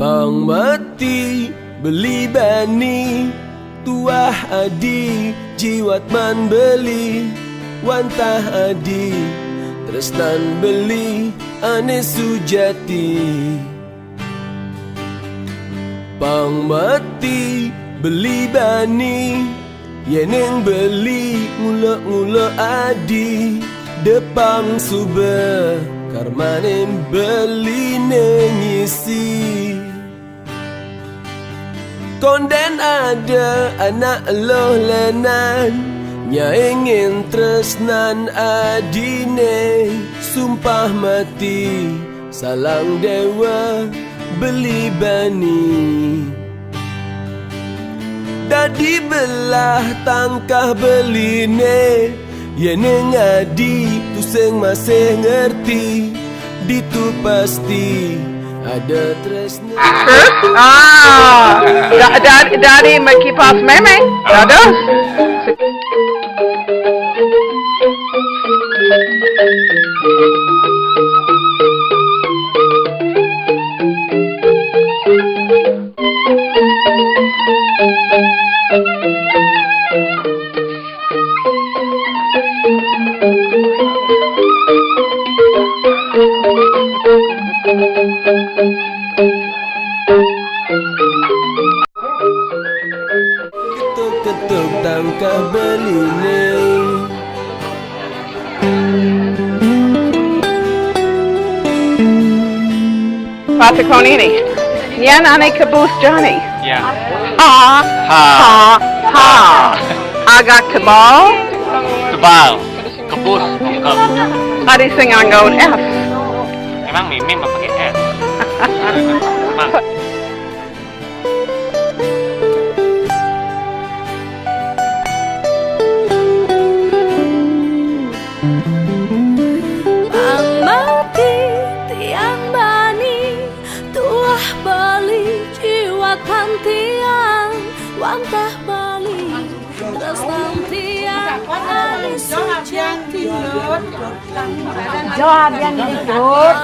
Pang mati beli bani tuah adi jiwat man beli wantah adi tresnan beli ane sujati. Pang mati beli bani yeneng beli ngula-ngula adi depang sube karmanem beli nengisi. Konden ada anak loh lenan nyaingin tresnan adine sumpah mati salang dewa beli bani. Dadi belah tangkah beline yeneng adi tuseng masih ngerti ditu pasti ada tresna. Daddy makipas meme. Ada. Ketuk tangkah beline. Patikon ini. Yan ane kabus Johnny. Ya. Ha ha. Agak kebal. Tebal. Kebus. Kebus. Adi sing anggot F. Emang Mimi mau pakai S? Emang. Wantah bali terus nantian ada sujati jawab yang ikut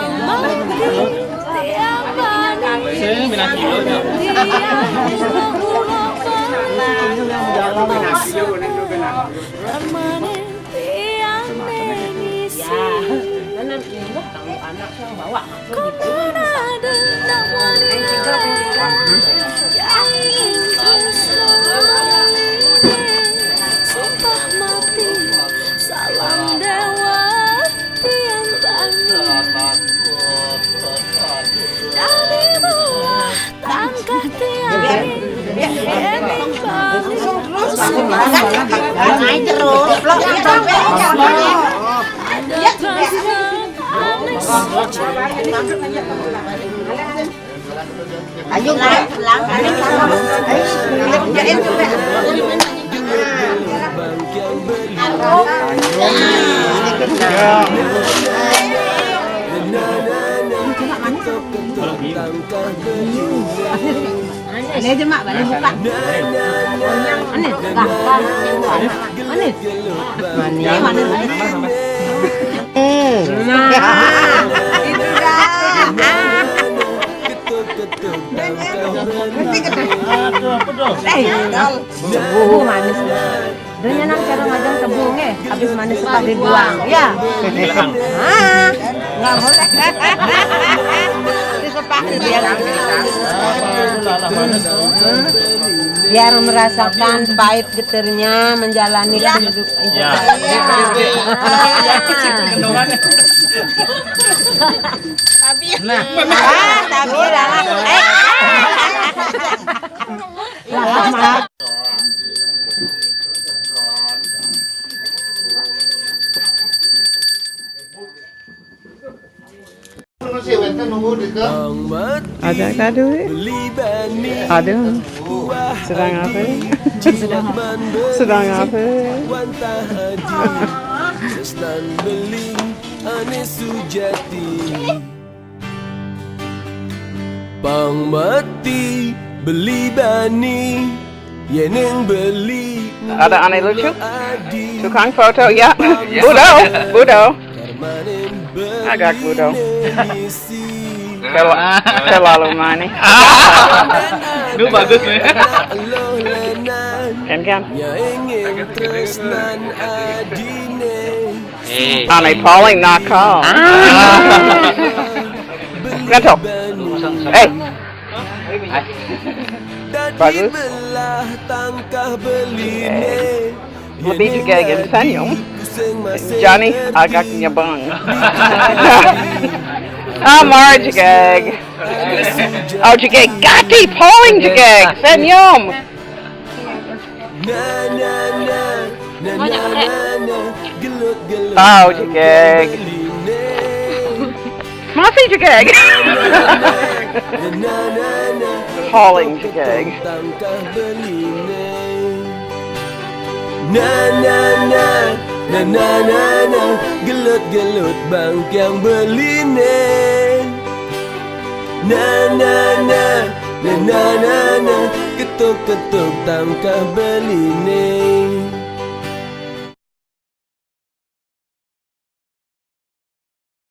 tiang sumpah mati salam dewa tiang bani dari bawah tangkah tiang eneng bani terus ada tresnan aneh ayo pulang jain juga ini aja mak balik buka manis manis. Doanya nang cara ngajang kebung habis manis setelah dibuang, ya. Nggak boleh. Disepakati biar merasakan pahit getirnya menjalani hidup itu. Ada kado ada sedang apa sedang apa beli ane sujati. Pang mati beli bani yeneng beli. Ada aneh lucu tukang foto ya. Budo agak budo terlalu manis. Itu bagus nih. Kan? Ya ingin tresnan adine Aneh paling nakal. Gantung. Bagus. belah tangkah beline Lebih juga yang senyum. Johnny agak nyebang. Marah juga. Oh juga gati paling juga senyum. na na na na na na na gelut gelut Oh juga. beline Masih juga. na na na Paling juga. tangkah beline na na na na na na na gelut gelut bangkyang beline na na na na na na na ketuk ketuk tangkah beline